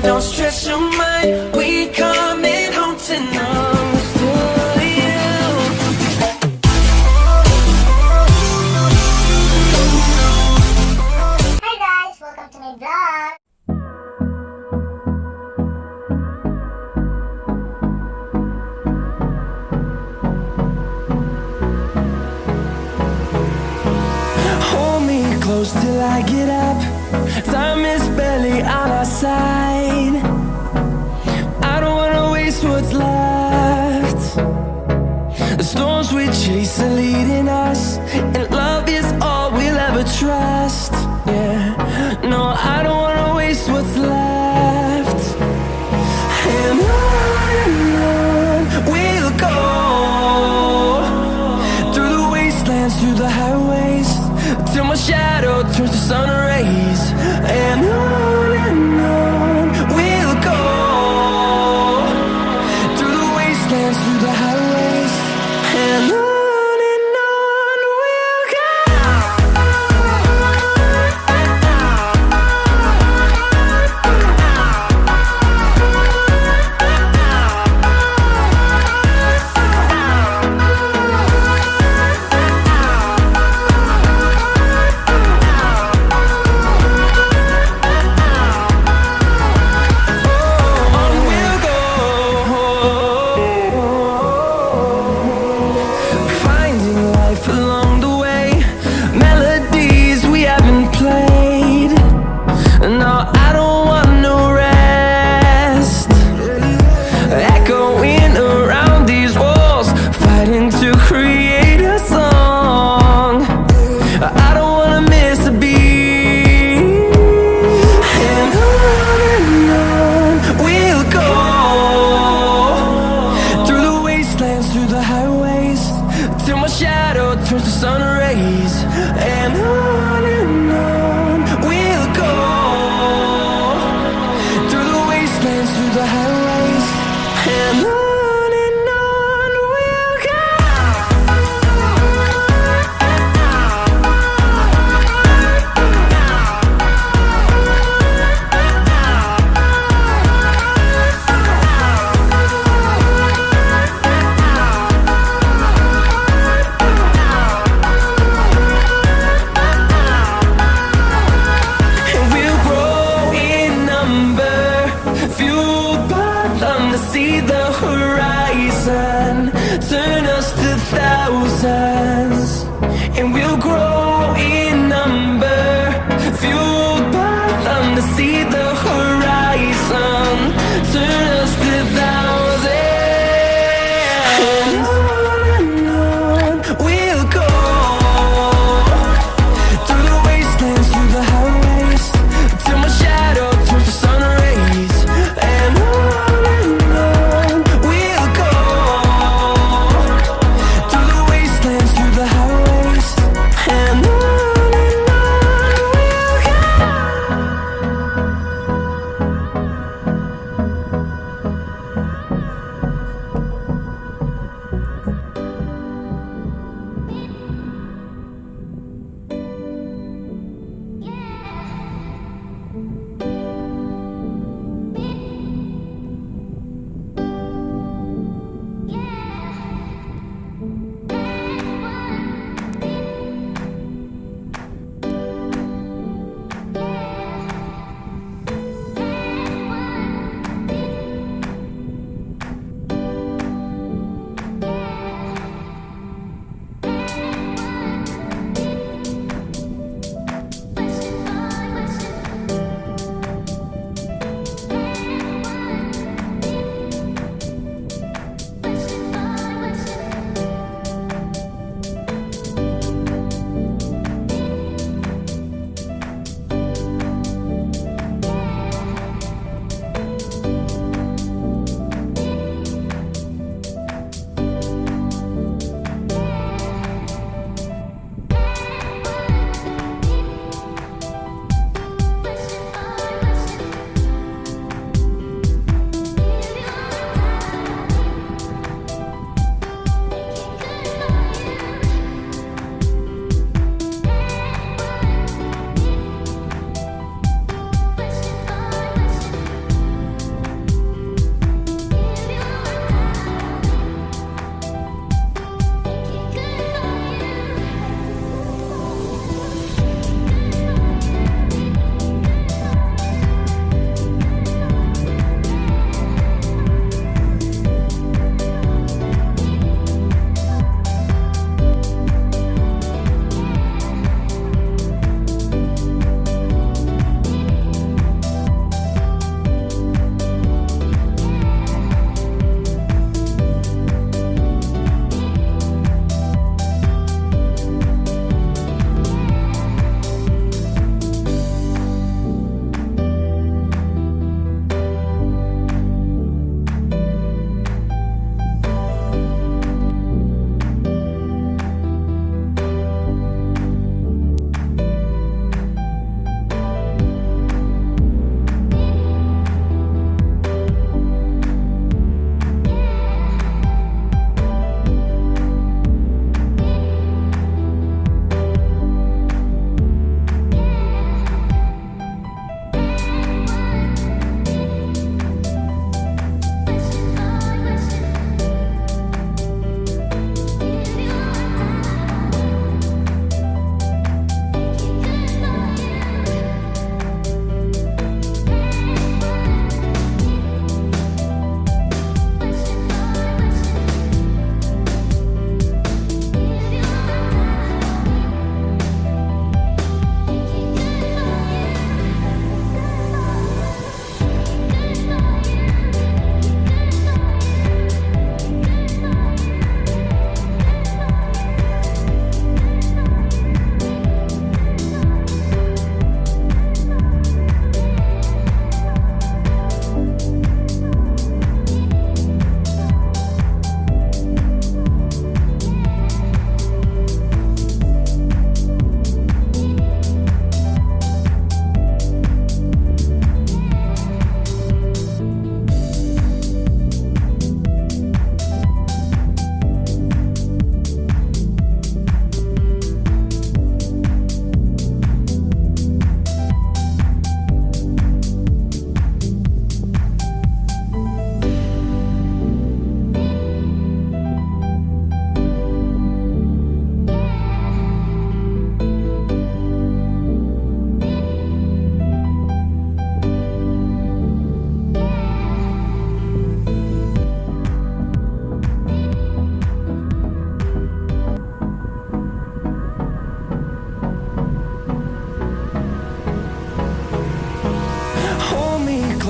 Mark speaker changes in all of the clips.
Speaker 1: don't stress your mind. We coming home tonight for you.
Speaker 2: Hi guys, welcome to my vlog.
Speaker 1: Hold me close till I get up. Time is barely on our side. I don't wanna waste what's left. The storms we chase are leading us, and love is all we'll ever trust. Yeah, no, I don't wanna waste what's left. And on we'll go, through the wastelands, through the highways, till my shadow turns to sun rays. And on we'll go, through the wastelands, through the highways, and on we'll go.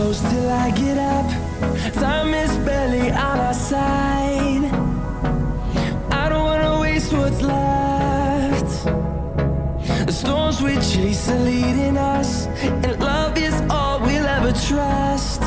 Speaker 1: close till I get up. Time is barely on our side. I don't wanna waste what's left. The storms we chase are leading us, and love is all we'll ever trust.